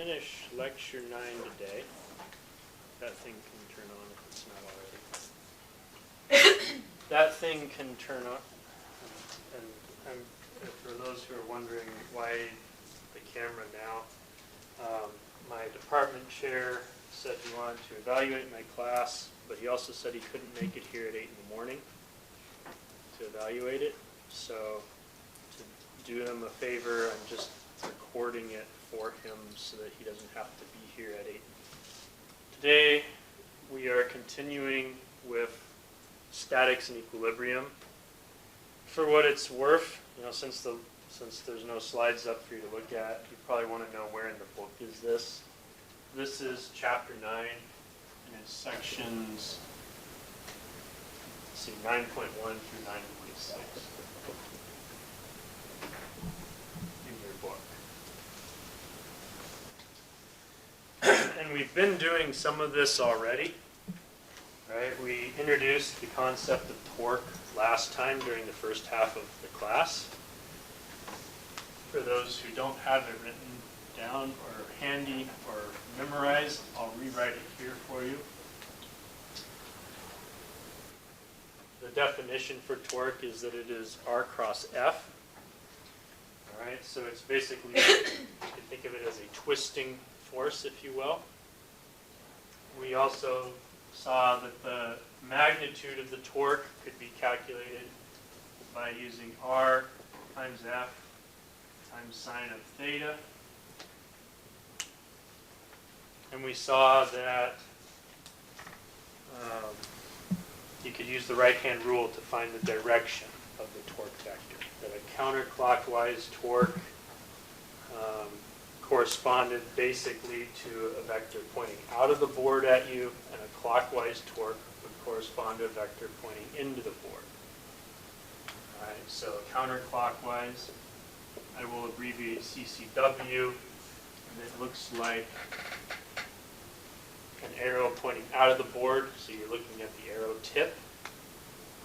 finish lecture 9 today. That thing can turn on if it's not already. That thing can turn on. And for those who are wondering why the camera now, my department chair said he wanted to evaluate my class, but he also said he couldn't make it here at 8 in the morning to evaluate it. So to do him a favor, I'm just recording it for him so that he doesn't have to be here at 8. Today we are continuing with statics and equilibrium. For what it's worth, since there's no slides up for you to look at, you probably want to know where in the book is this. This is chapter 9, and it's sections, 9.1 through 9.6 in your book. And we've been doing some of this already, right? We introduced the concept of torque last time during the first half of the class. For those who don't have it written down or handy or memorized, I'll rewrite it here for you. The definition for torque is that it is R cross F. All right, so it's basically, you can think of it as a twisting force, if you will. We also saw that the magnitude of the torque could be calculated by using R times F times sine of theta. And we saw that you could use the right-hand rule to find the direction of the torque vector. That a counterclockwise torque corresponded basically to a vector pointing out of the board at you, and a clockwise torque would correspond to a vector pointing into the board. All right, so counterclockwise, I will abbreviate CCW, and it looks like an arrow pointing out of the board, so you're looking at the arrow tip.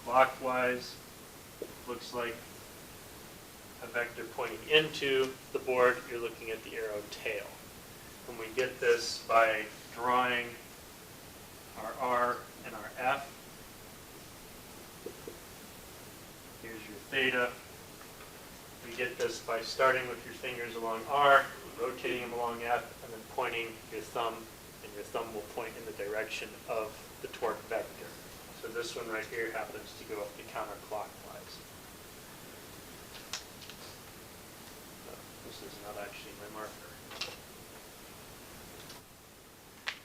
Clockwise looks like a vector pointing into the board, you're looking at the arrow tail. And we get this by drawing our R and our F. Here's your theta. We get this by starting with your fingers along R, rotating them along F, and then pointing your thumb, and your thumb will point in the direction of the torque vector. So this one right here happens to go up the counterclockwise. This is not actually my marker.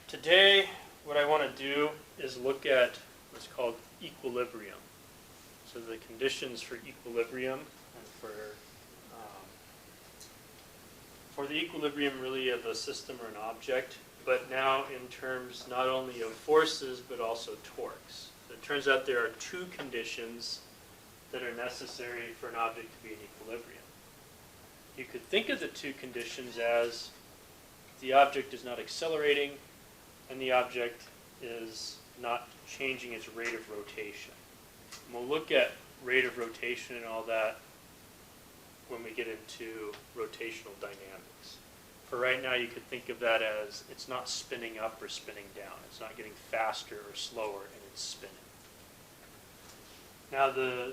Today, what I want to do is look at what's called equilibrium. So the conditions for equilibrium, and for the equilibrium really of a system or an object, but now in terms not only of forces but also torques. So it turns out there are two conditions that are necessary for an object to be in equilibrium. You could think of the two conditions as the object is not accelerating and the object is not changing its rate of rotation. And we'll look at rate of rotation and all that when we get into rotational dynamics. For right now, you could think of that as it's not spinning up or spinning down. It's not getting faster or slower, and it's spinning. Now, the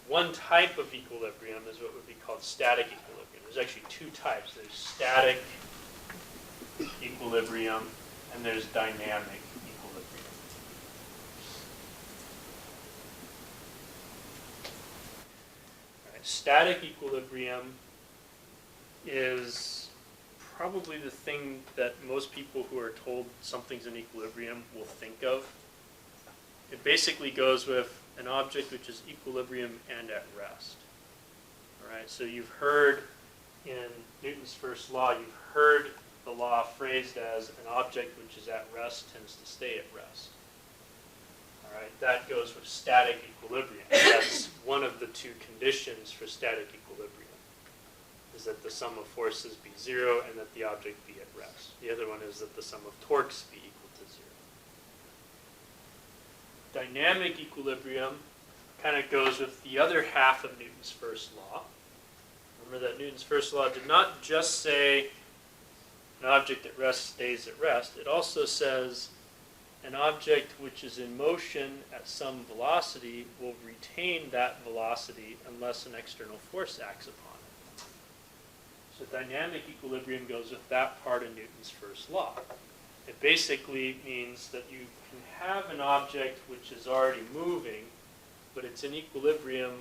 one type of equilibrium is what would be called static equilibrium. There's actually two types. There's static equilibrium, and there's dynamic equilibrium. All right, static equilibrium is probably the thing that most people who are told something's in equilibrium will think of. It basically goes with an object which is equilibrium and at rest. All right, so you've heard in Newton's first law, you've heard the law phrased as an object which is at rest tends to stay at rest. All right, that goes with static equilibrium. That's one of the two conditions for static equilibrium, is that the sum of forces be zero and that the object be at rest. The other one is that the sum of torques be equal to zero. Dynamic equilibrium kind of goes with the other half of Newton's first law. Remember that Newton's first law did not just say an object at rest stays at rest. It also says an object which is in motion at some velocity will retain that velocity unless an external force acts upon it. So dynamic equilibrium goes with that part of Newton's first law. It basically means that you can have an object which is already moving, but it's in equilibrium.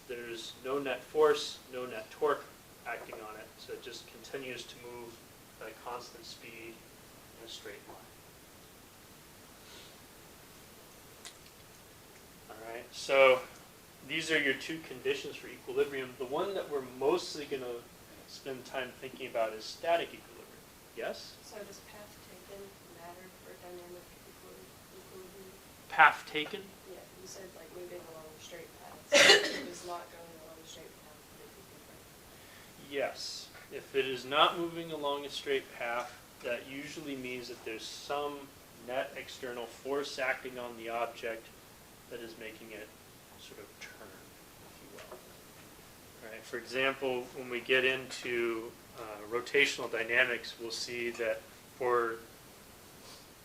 There's no net force, no net torque acting on it, so it just continues to move at a constant speed in a straight line. All right, so these are your two conditions for equilibrium. The one that we're mostly going to spend time thinking about is static equilibrium. Yes? So does path taken matter for dynamic equilibrium? Path taken? Yeah, you said like moving along straight paths. If it was not going along a straight path, would it be different? Yes. If it is not moving along a straight path, that usually means that there's some net external force acting on the object that is making it sort of turn, if you will. Right? For example, when we get into rotational dynamics, we'll see that for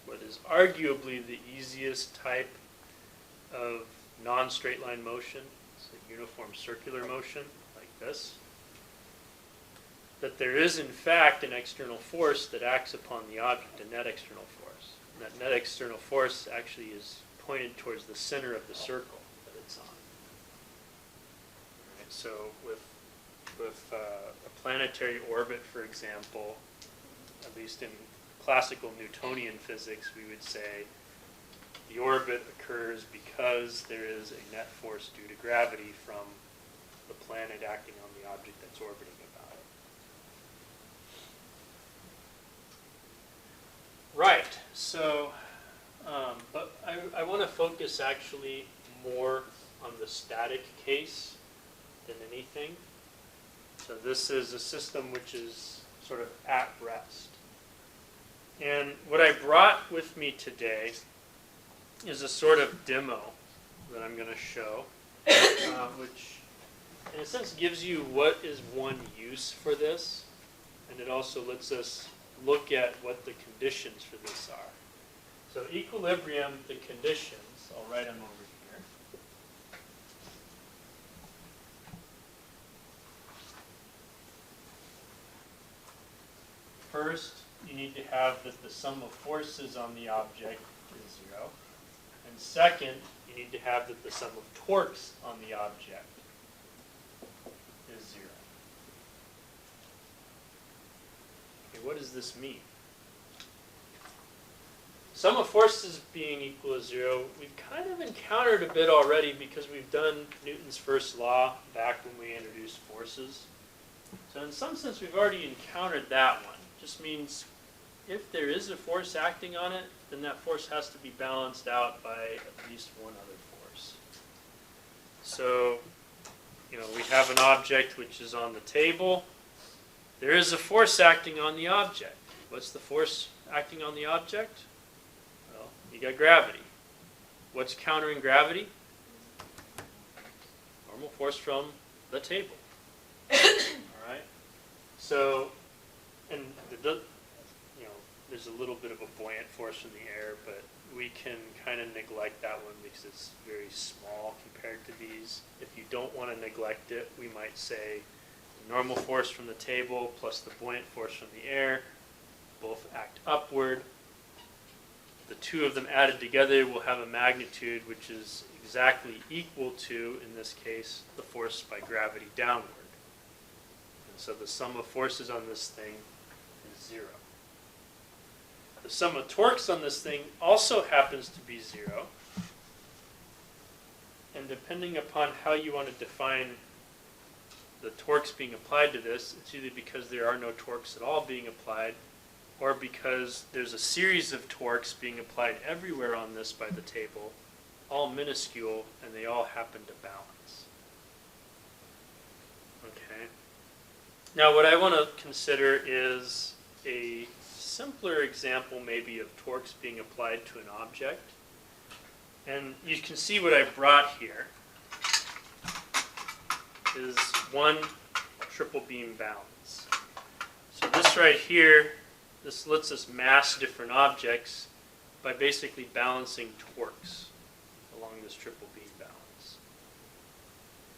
what is arguably the easiest type of non-straight line motion, it's a uniform circular motion like this, that there is in fact an external force that acts upon the object, a net external force. And that net external force actually is pointed towards the center of the circle that it's on. Right, so with a planetary orbit, for example, at least in classical Newtonian physics, we would say the orbit occurs because there is a net force due to gravity from the planet acting on the object that's orbiting about it. Right, so, but I want to focus actually more on the static case than anything. So this is a system which is sort of at rest. And what I brought with me today is a sort of demo that I'm going to show, which in a sense gives you what is one use for this, and it also lets us look at what the conditions for this are. So equilibrium, the conditions, I'll write them over here. First, you need to have that the sum of forces on the object is 0. And second, you need to have that the sum of torques on the object is 0. Okay, what does this mean? Sum of forces being equal to 0, we've kind of encountered a bit already because we've done Newton's first law back when we introduced forces. So in some sense, we've already encountered that one. Just means if there is a force acting on it, then that force has to be balanced out by at least one other force. So, we have an object which is on the table. There is a force acting on the object. What's the force acting on the object? Well, you got gravity. What's countering gravity? Normal force from the table. All right. So, and there's a little bit of a buoyant force from the air, but we can kind of neglect that one because it's very small compared to these. If you don't want to neglect it, we might say the normal force from the table plus the buoyant force from the air both act upward. The two of them added together will have a magnitude which is exactly equal to, in this case, the force by gravity downward. And so the sum of forces on this thing is 0. The sum of torques on this thing also happens to be 0. And depending upon how you want to define the torques being applied to this, it's either because there are no torques at all being applied, or because there's a series of torques being applied everywhere on this by the table, all minuscule, and they all happen to balance. Okay. Now what I want to consider is a simpler example maybe of torques being applied to an object. And you can see what I brought here is one triple beam balance. So this right here, this lets us mass different objects by basically balancing torques along this triple beam balance.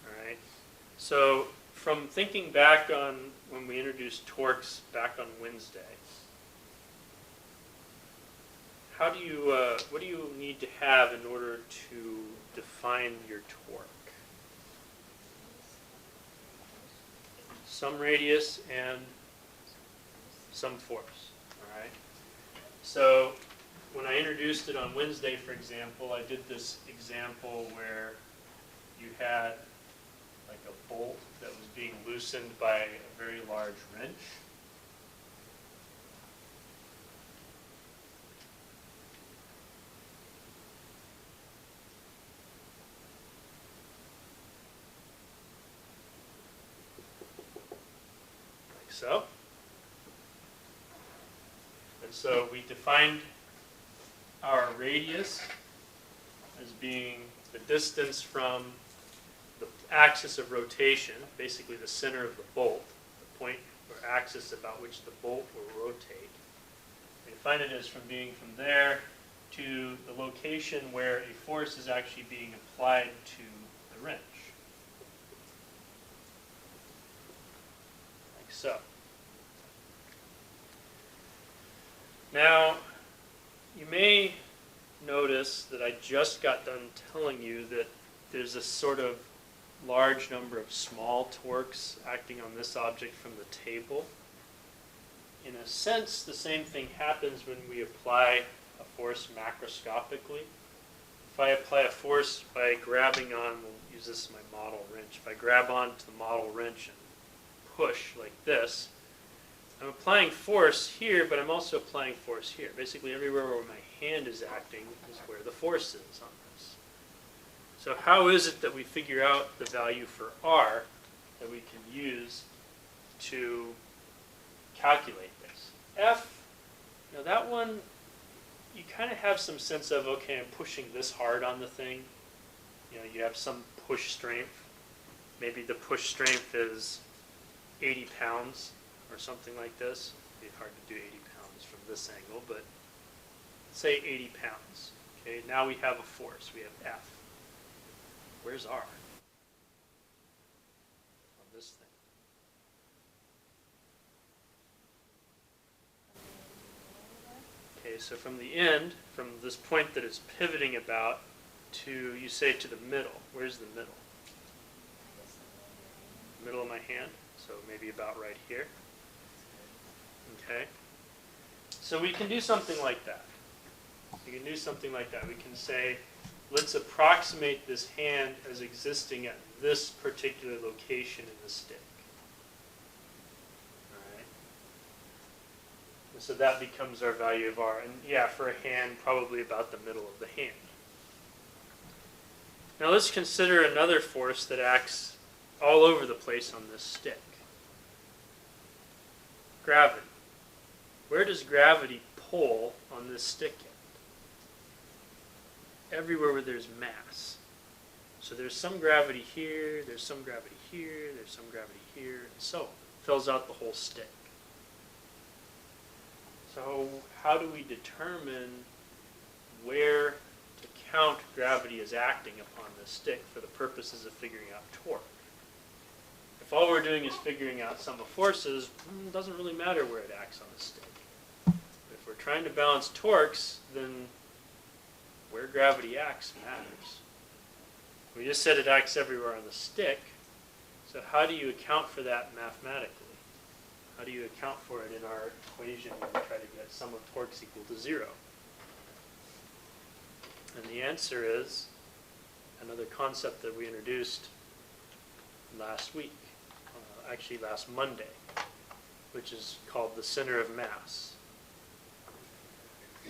All right. So from thinking back on when we introduced torques back on Wednesday, how do you, what do you need to have in order to define your torque? Some radius and some force. All right. So when I introduced it on Wednesday, for example, I did this example where you had like a bolt that was being loosened by a very large wrench. Like so. And so we defined our radius as being the distance from the axis of rotation, basically the center of the bolt, the point or axis about which the bolt will rotate. We define it as from being from there to the location where a force is actually being applied to the wrench. Like so. Now, you may notice that I just got done telling you that there's a sort of large number of small torques acting on this object from the table. In a sense, the same thing happens when we apply a force macroscopically. If I apply a force by grabbing on, we'll use this as my model wrench, if I grab onto the model wrench and push like this, I'm applying force here, but I'm also applying force here. Basically everywhere where my hand is acting is where the force is on this. So how is it that we figure out the value for R that we can use to calculate this? F, you know, that one, you kind of have some sense of, okay, I'm pushing this hard on the thing. You know, you have some push strength. Maybe the push strength is 80 pounds. Or something like this. It'd be hard to do 80 pounds from this angle, but say 80 pounds. Okay, now we have a force. We have F. Where's R? On this thing. Okay, so from the end, from this point that it's pivoting about to, you say to the middle. Where's the middle? Middle of my hand, so maybe about right here. Okay, so we can do something like that. We can do something like that. We can say, let's approximate this hand as existing at this particular location in the stick. All right. And so that becomes our value of R. And yeah, for a hand, probably about the middle of the hand. Now let's consider another force that acts all over the place on this stick. Gravity. Where does gravity pull on this stick end? Everywhere where there's mass. So there's some gravity here, there's some gravity here, there's some gravity here, and so on. Fills out the whole stick. So how do we determine where to count gravity as acting upon this stick for the purposes of figuring out torque? If all we're doing is figuring out sum of forces, it doesn't really matter where it acts on the stick. If we're trying to balance torques, then where gravity acts matters. We just said it acts everywhere on the stick, so how do you account for that mathematically? How do you account for it in our equation when we try to get sum of torques equal to 0? And the answer is another concept that we introduced last week, actually last Monday, which is called the center of mass,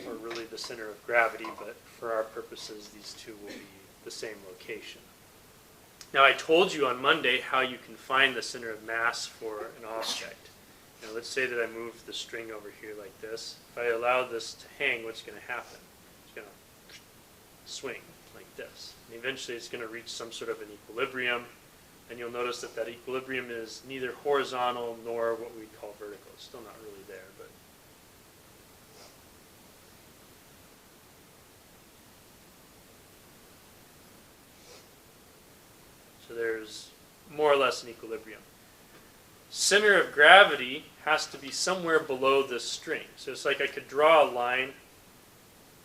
or really the center of gravity, but for our purposes these two will be the same location. Now I told you on Monday how you can find the center of mass for an object. Now let's say that I move the string over here like this. If I allow this to hang, what's going to happen? It's going to swing like this. And eventually it's going to reach some sort of an equilibrium, And you'll notice that that equilibrium is neither horizontal nor what we call vertical. It's still not really there, but. So there's more or less an equilibrium. Center of gravity has to be somewhere below this string. So it's like I could draw a line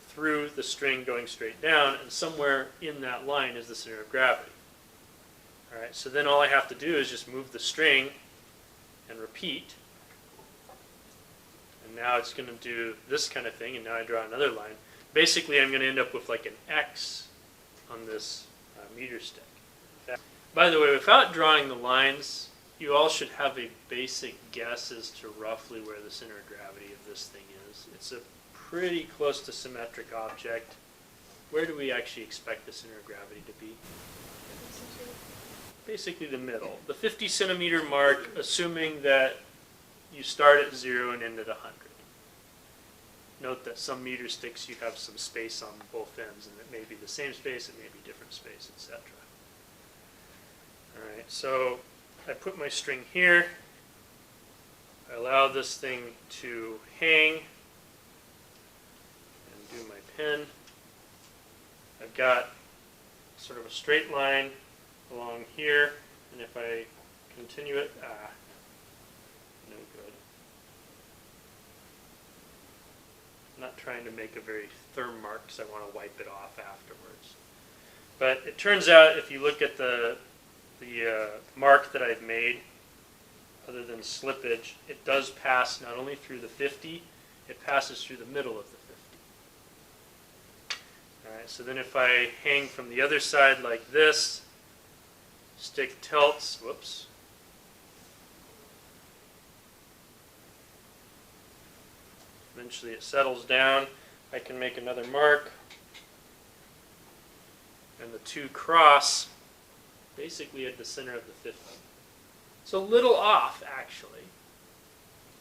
through the string going straight down, and somewhere in that line is the center of gravity. All right, so then all I have to do is just move the string and repeat. And now it's going to do this kind of thing, and now I draw another line. Basically, I'm going to end up with like an X on this meter stick. By the way, without drawing the lines, you all should have a basic guess as to roughly where the center of gravity of this thing is. It's a pretty close to symmetric object. Where do we actually expect the center of gravity to be? Basically the middle. The 50 centimeter mark, assuming that you start at 0 and end at 100. Note that some meter sticks you have some space on both ends, and it may be the same space, it may be different space, etc. Alright, so I put my string here. I allow this thing to hang and do my pin. I've got sort of a straight line along here, and if I continue it, no good. I'm not trying to make a very firm mark because I want to wipe it off afterwards. But it turns out if you look at the mark that I've made, other than slippage, it does pass not only through the 50, it passes through the middle of the 50. Alright, so then if I hang from the other side like this, stick tilts, whoops. Eventually it settles down. I can make another mark, and the two cross basically at the center of the 50. It's a little off, actually,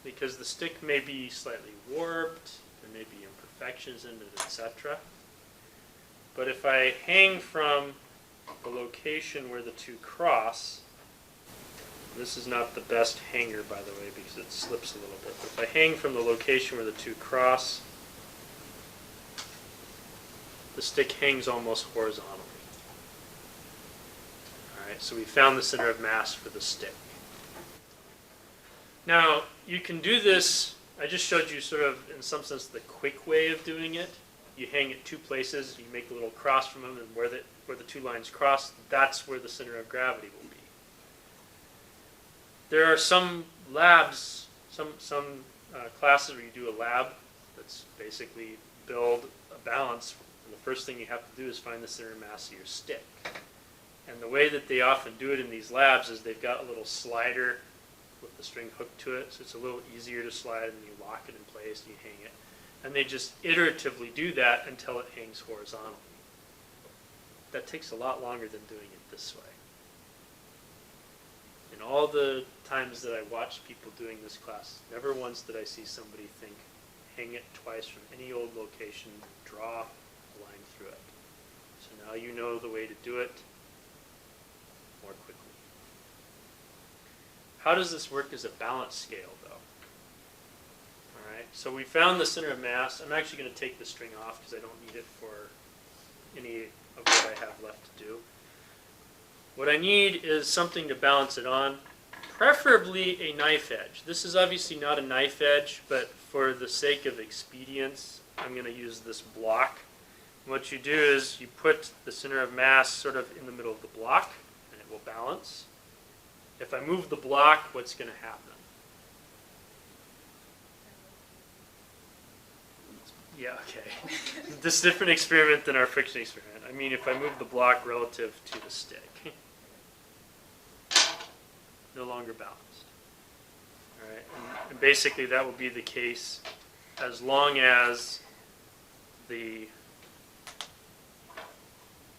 because the stick may be slightly warped, there may be imperfections in it, etc. But if I hang from the location where the two cross, this is not the best hanger, by the way, because it slips a little bit, but if I hang from the location where the two cross, the stick hangs almost horizontally. Alright, so we found the center of mass for the stick. Now, you can do this, I just showed you sort of, in some sense, the quick way of doing it. You hang it two places, you make a little cross from them, and where the two lines cross, that's where the center of gravity will be. There are some labs, some classes where you do a lab that's basically build a balance, and the first thing you have to do is find the center of mass of your stick. And the way that they often do it in these labs is they've got a little slider with the string hooked to it, so it's a little easier to slide, and you lock it in place and you hang it. And they just iteratively do that until it hangs horizontally. That takes a lot longer than doing it this way. In all the times that I watched people doing this class, never once did I see somebody think, hang it twice from any old location, draw a line through it. So now you know the way to do it more quickly. How does this work as a balance scale, though? Alright, so we found the center of mass. I'm actually going to take the string off because I don't need it for any of what I have left to do. What I need is something to balance it on, preferably a knife edge. This is obviously not a knife edge, but for the sake of expedience, I'm going to use this block. And what you do is you put the center of mass sort of in the middle of the block, and it will balance. If I move the block, what's going to happen? Yeah, okay. This is a different experiment than our friction experiment. I mean, if I move the block relative to the stick, no longer balanced. All right, and basically that will be the case as long as the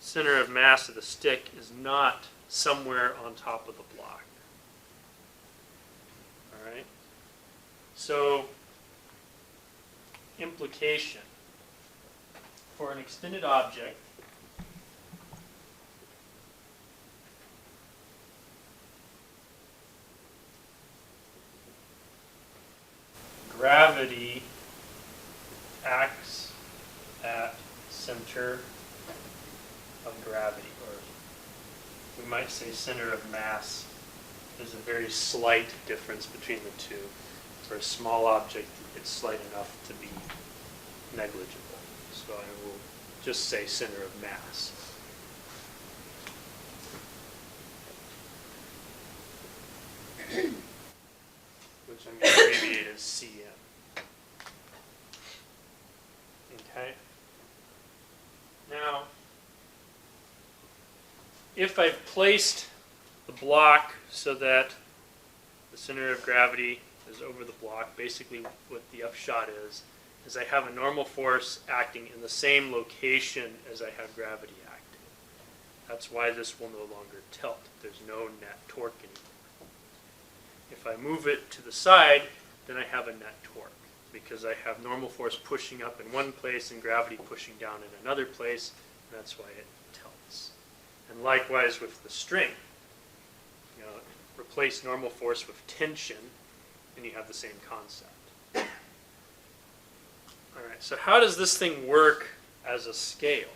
center of mass of the stick is not somewhere on top of the block. All right. So, implication for an extended object, gravity acts at center of gravity, or we might say center of mass. There's a very slight difference between the two. For a small object, it's slight enough to be negligible. So I will just say center of mass. Which I'm going to abbreviate as CM. Okay? Now, if I've placed the block so that the center of gravity is over the block, basically what the upshot is I have a normal force acting in the same location as I have gravity acting. That's why this will no longer tilt. There's no net torque anymore. If I move it to the side, then I have a net torque, because I have normal force pushing up in one place and gravity pushing down in another place, and that's why it tilts. And likewise with the string. You know, replace normal force with tension, and you have the same concept. All right, so how does this thing work as a scale?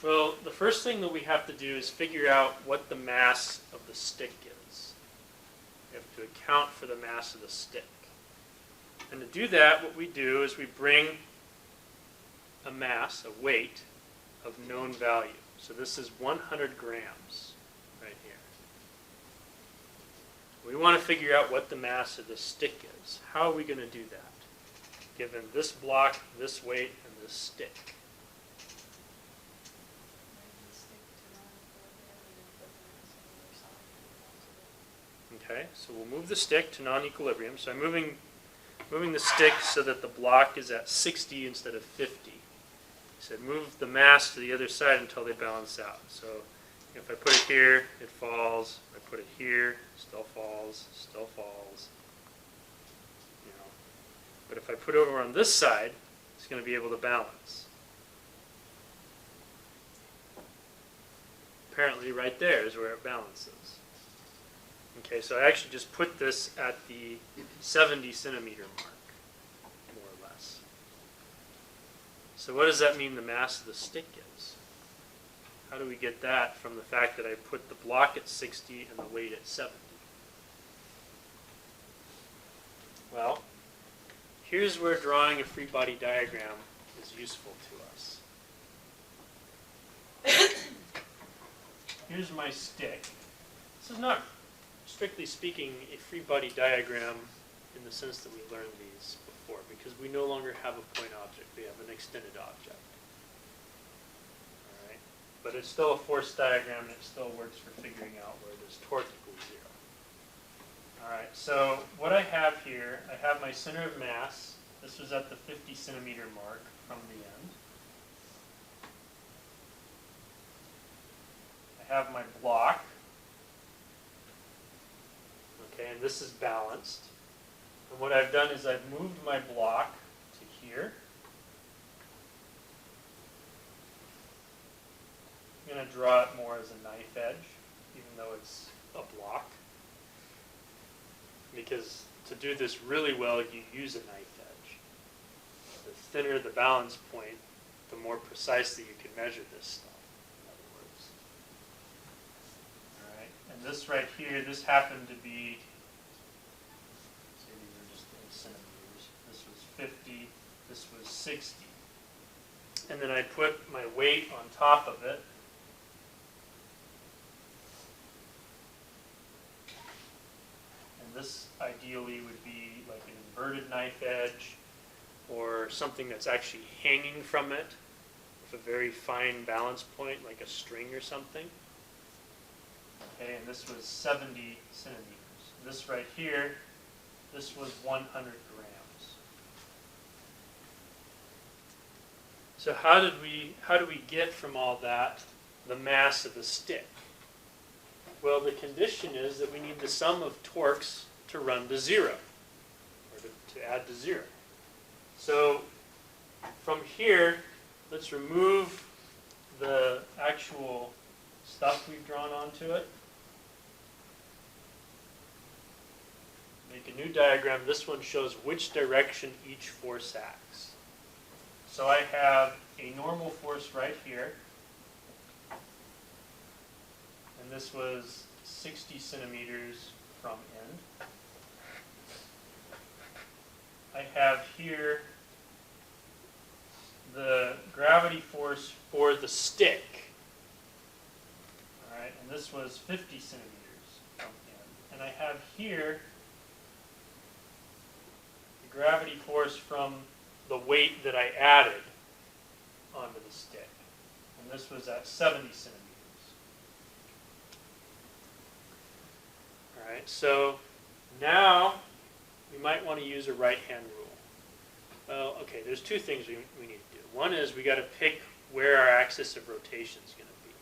Well, the first thing that we have to do is figure out what the mass of the stick is. We have to account for the mass of the stick. And to do that, what we do is we bring a mass, a weight, of known value. So this is 100 grams right here. We want to figure out what the mass of the stick is. How are we going to do that, given this block, this weight, and this stick? Okay, so we'll move the stick to non-equilibrium. So I'm moving the stick so that the block is at 60 instead of 50. So move the mass to the other side until they balance out. So if I put it here, it falls. If I put it here, still falls, still falls. You know. But if I put it over on this side, it's going to be able to balance. Apparently right there is where it balances. Okay, so I actually just put this at the 70 centimeter mark, more or less. So what does that mean the mass of the stick is? How do we get that from the fact that I put the block at 60 and the weight at 70? Well, here's where drawing a free body diagram is useful to us. Here's my stick. This is not, strictly speaking, a free body diagram in the sense that we learned these before, because we no longer have a point object. We have an extended object. All right? But it's still a force diagram, and it still works for figuring out where this torque equals 0. All right, so what I have here, I have my center of mass. This was at the 50 centimeter mark from the end. I have my block. Okay, and this is balanced. And what I've done is I've moved my block to here. I'm going to draw it more as a knife edge, even though it's a block. Because to do this really well, you use a knife edge. The thinner the balance point, the more precisely you can measure this stuff, in other words. All right, and this right here, this happened to be, say these are just in centimeters. This was 50, this was 60. And then I put my weight on top of it. This ideally would be like an inverted knife edge or something that's actually hanging from it with a very fine balance point, like a string or something. Okay, and this was 70 centimeters. This right here, this was 100 grams. So how do we get from all that the mass of the stick? Well, the condition is that we need the sum of torques to run to 0, or to add to 0. So from here, let's remove the actual stuff we've drawn onto it. Maybe make a new diagram. This one shows which direction each force acts. So I have a normal force right here, and this was 60 centimeters from end. I have here the gravity force for the stick. All right, and this was 50 centimeters from end. And I have here the gravity force from the weight that I added onto the stick. And this was at 70 centimeters. All right, so now we might want to use a right-hand rule. Well, okay, there's two things we need to do. One is we got to pick where our axis of rotation is going to be.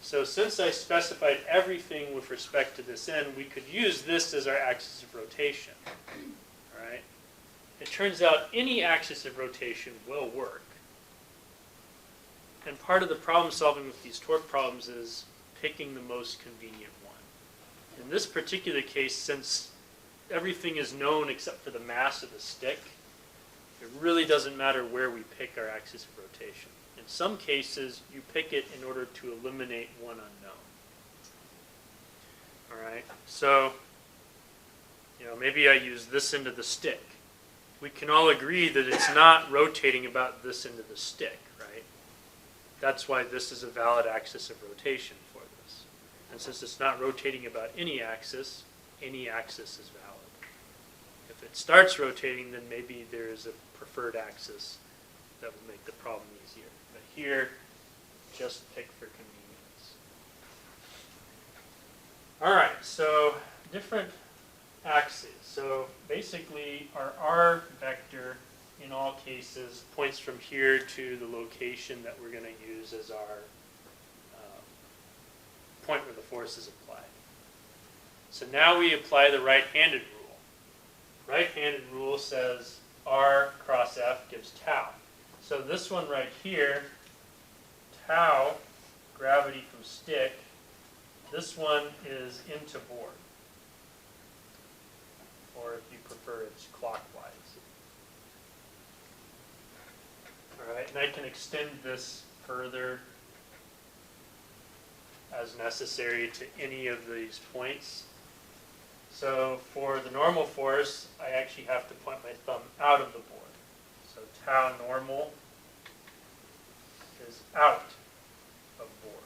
So since I specified everything with respect to this end, we could use this as our axis of rotation. All right? It turns out any axis of rotation will work. And part of the problem solving with these torque problems is picking the most convenient one. In this particular case, since everything is known except for the mass of the stick, it really doesn't matter where we pick our axis of rotation. In some cases, you pick it in order to eliminate one unknown. All right, so maybe I use this end of the stick. We can all agree that it's not rotating about this end of the stick, right? That's why this is a valid axis of rotation for this. And since it's not rotating about any axis is valid. If it starts rotating, then maybe there is a preferred axis that will make the problem easier. But here, just pick for convenience. All right, so different axes. So basically, our R vector in all cases points from here to the location that we're going to use as our point where the force is applied. So now we apply the right-handed rule. Right-handed rule says R cross F gives tau. So this one right here, tau, gravity from stick, this one is into board. Or if you prefer, it's clockwise. All right, and I can extend this further as necessary to any of these points. So for the normal force, I actually have to point my thumb out of the board. So tau normal is out of board.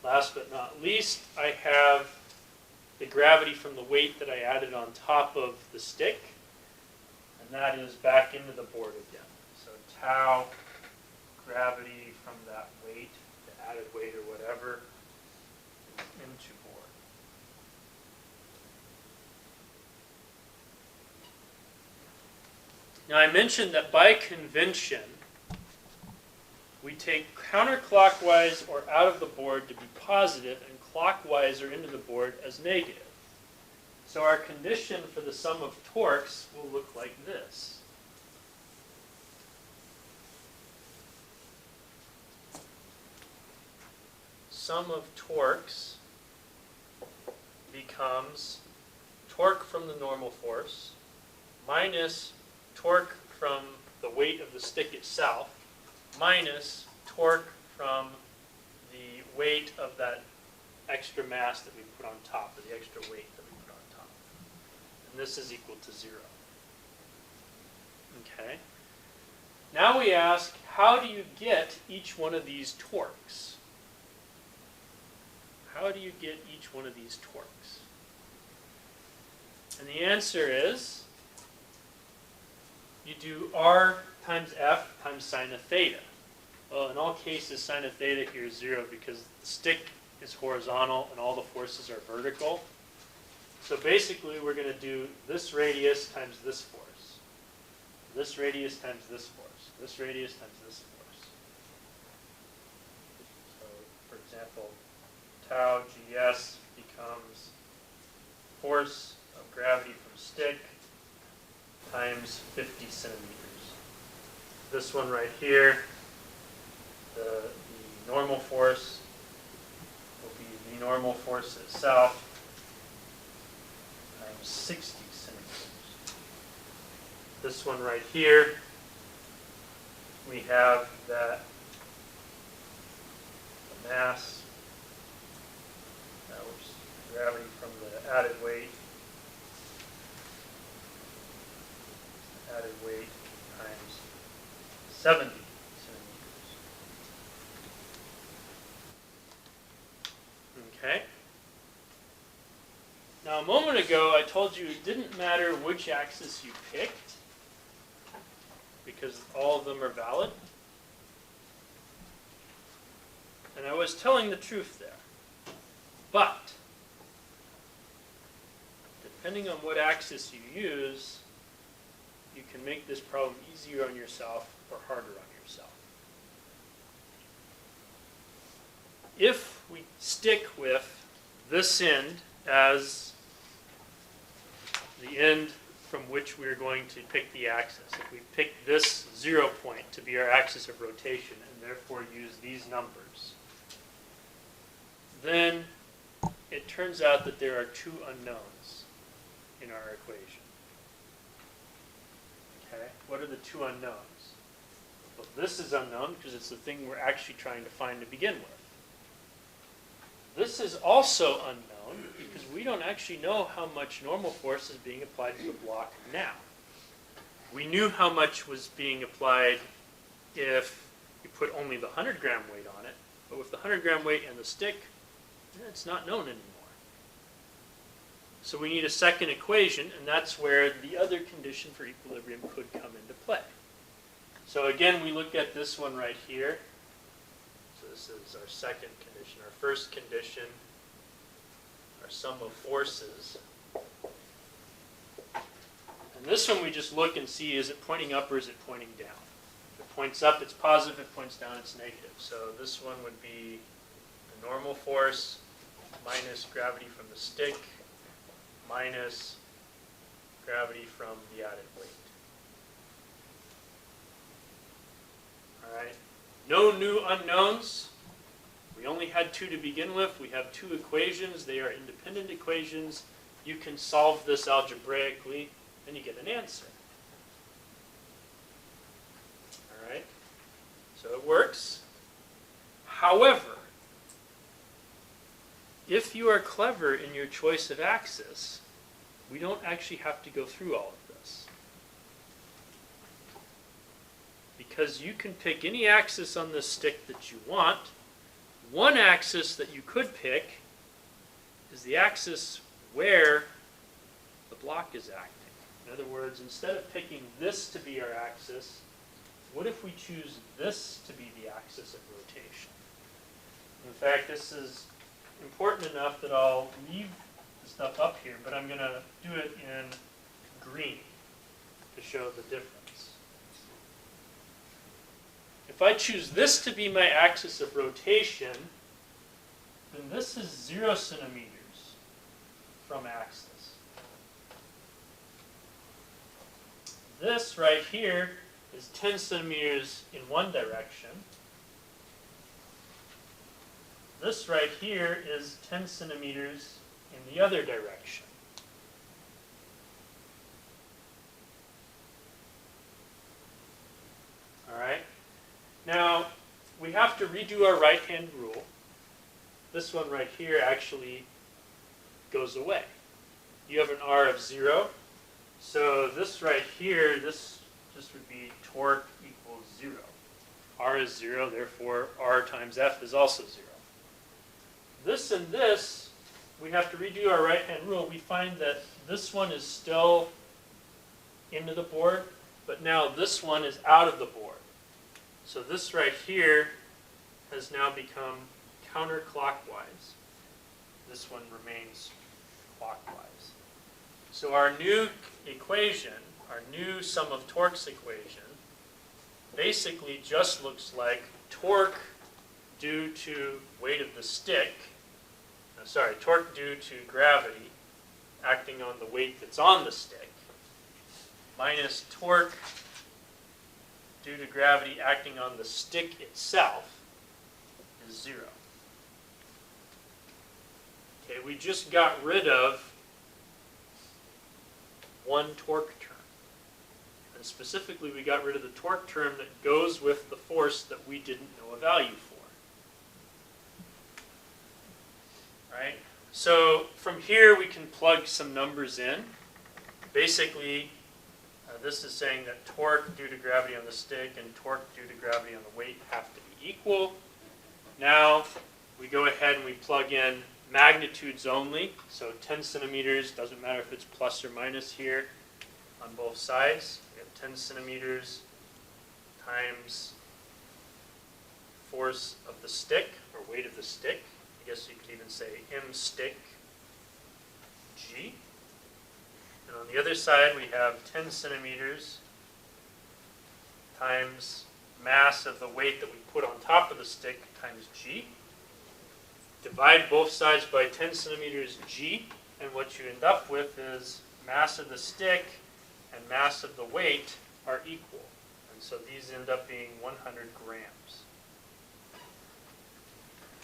Last but not least, I have the gravity from the weight that I added on top of the stick, and that is back into the board again. So tau gravity from that weight, the added weight or whatever, is into board. Now I mentioned that by convention, we take counterclockwise or out of the board to be positive and clockwise or into the board as negative. So our condition for the sum of torques will look like this. Sum of torques becomes torque from the normal force minus torque from the weight of the stick itself minus torque from the weight of that extra mass that we put on top, or the extra weight that we put on top. And this is equal to 0. Okay. Now we ask, how do you get each one of these torques? How do you get each one of these torques? And the answer is, you do R times F times sine of theta. Well, in all cases, sine of theta here is 0 because the stick is horizontal and all the forces are vertical. So basically, we're going to do this radius times this force. This radius times this force. This radius times this force. So, for example, tau gs becomes force of gravity from stick times 50 centimeters. This one right here, the the normal force will be the normal force itself times 60 centimeters. This one right here, we have that the mass, which is gravity from the added weight times 70 centimeters. Okay. Now, a moment ago, I told you it didn't matter which axis you picked because all of them are valid. And I was telling the truth there. But, depending on what axis you use, you can make this problem easier on yourself or harder on yourself. If we stick with this end as the end from which we're going to pick the axis, if we pick this 0 point to be our axis of rotation and therefore use these numbers, then it turns out that there are two unknowns in our equation. Okay, what are the two unknowns? Well, this is unknown because it's the thing we're actually trying to find to begin with. This is also unknown because we don't actually know how much normal force is being applied to the block now. We knew how much was being applied if you put only the 100-gram weight on it, but with the 100-gram weight and the stick, it's not known anymore. So we need a second equation, and that's where the other condition for equilibrium could come into play. So again, we look at this one right here. So this is our second condition. Our first condition, our sum of forces. And this one we just look and see, is it pointing up or is it pointing down? If it points up, it's positive. If it points down, it's negative. So this one would be the normal force minus gravity from the stick minus gravity from the added weight. All right. No new unknowns. We only had two to begin with. We have two equations. They are independent equations. You can solve this algebraically, and you get an answer. All right. So it works. However, if you are clever in your choice of axis, we don't actually have to go through all of this. Because you can pick any axis on this stick that you want. One axis that you could pick is the axis where the block is acting. In other words, instead of picking this to be our axis, what if we choose this to be the axis of rotation? In fact, this is important enough that I'll leave the stuff up here, but I'm going to do it in green to show the difference. If I choose this to be my axis of rotation, then this is 0 centimeters from axis. This right here is 10 centimeters in one direction. This right here is 10 centimeters in the other direction. All right. Now, we have to redo our right-hand rule. This one right here actually goes away. You have an R of 0. So this right here, this would be torque equals 0. R is 0, therefore R times F is also 0. This and this, we have to redo our right-hand rule. We find that this one is still into the board, but now this one is out of the board. So this right here has now become counterclockwise. This one remains clockwise. So our new equation, our new sum of torques equation, basically just looks like torque due to weight of the stick, torque due to gravity acting on the weight that's on the stick, minus torque due to gravity acting on the stick itself, is 0. Okay, we just got rid of one torque term. And specifically, we got rid of the torque term that goes with the force that we didn't know a value for. Right? So from here, we can plug some numbers in. Basically, this is saying that torque due to gravity on the stick and torque due to gravity on the weight have to be equal. Now, we go ahead and we plug in magnitudes only. So 10 centimeters, doesn't matter if it's plus or minus here on both sides. We have 10 centimeters times force of the stick, or weight of the stick. I guess you could even say M stick G. And on the other side, we have 10 centimeters times mass of the weight that we put on top of the stick times G. Divide both sides by 10 centimeters G, and what you end up with is mass of the stick and mass of the weight are equal. And so these end up being 100 grams.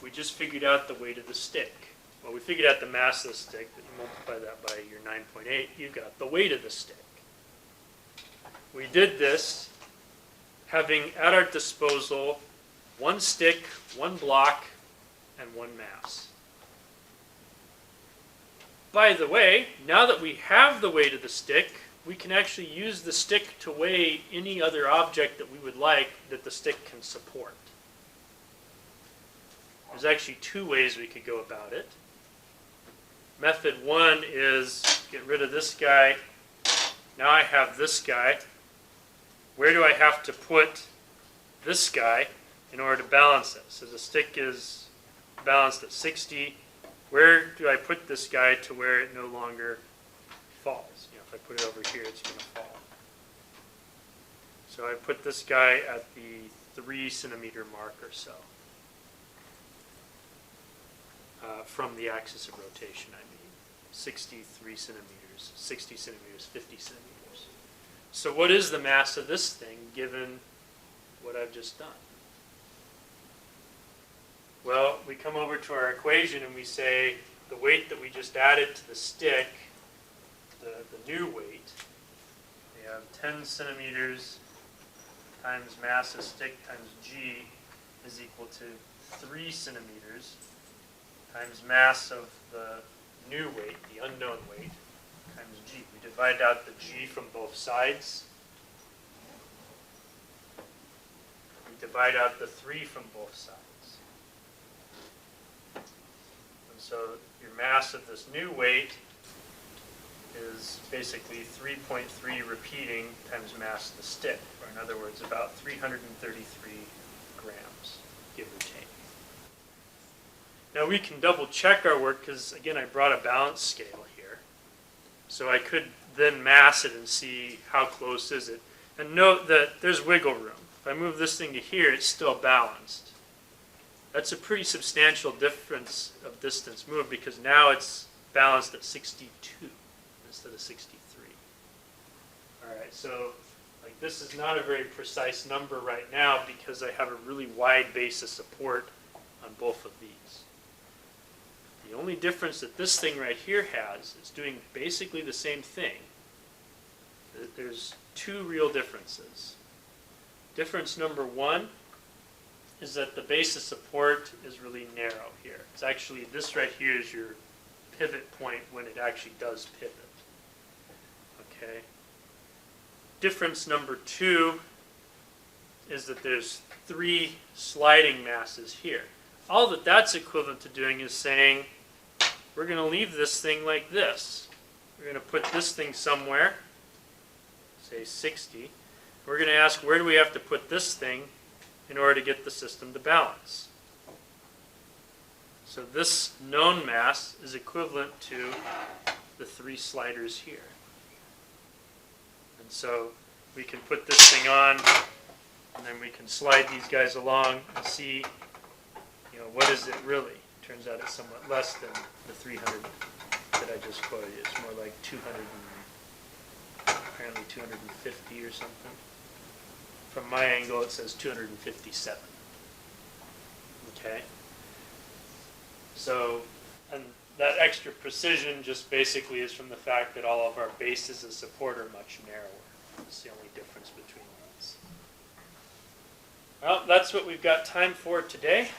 We just figured out the weight of the stick. Well, we figured out the mass of the stick, but you multiply that by your 9.8, you got the weight of the stick. We did this having at our disposal one stick, one block, and one mass. By the way, now that we have the weight of the stick, we can actually use the stick to weigh any other object that we would like that the stick can support. There's actually two ways we could go about it. Method one is get rid of this guy. Now I have this guy. Where do I have to put this guy in order to balance it? So the stick is balanced at 60. Where do I put this guy to where it no longer falls? You know, if I put it over here, it's going to fall. So I put this guy at the 3 centimeter mark or so. From the axis of rotation, I mean. 63 centimeters, 60 centimeters, 50 centimeters. So what is the mass of this thing given what I've just done? Well, we come over to our equation and we say the weight that we just added to the stick, the new weight, we have 10 centimeters times mass of stick times G is equal to 3 centimeters times mass of the new weight, the unknown weight, times G. We divide out the G from both sides. We divide out the 3 from both sides. And so your mass of this new weight is basically 3.3 repeating times mass of the stick, or in other words, about 333 grams, give or take. Now we can double check our work because, again, I brought a balance scale here. So I could then mass it and see how close is it. And note that there's wiggle room. If I move this thing to here, it's still balanced. That's a pretty substantial difference of distance moved because now it's balanced at 62 instead of 63. All right, so like this is not a very precise number right now because I have a really wide base of support on both of these. The only difference that this thing right here has is doing basically the same thing. There's two real differences. Difference number one is that the base of support is really narrow here. It's actually, this right here is your pivot point when it actually does pivot. Okay. Difference number two is that there's 3 sliding masses here. All that that's equivalent to doing is saying, we're going to leave this thing like this. We're going to put this thing somewhere, say 60. We're going to ask, where do we have to put this thing in order to get the system to balance? So this known mass is equivalent to the 3 sliders here. And so we can put this thing on, and then we can slide these guys along and see, you know, what is it really? Turns out it's somewhat less than the 300 that I just quoted. It's more like 200, apparently 250 or something. From my angle, it says 257. Okay. So, and that extra precision just basically is from the fact that all of our bases of support are much narrower. That's the only difference between these. Well, that's what we've got time for today.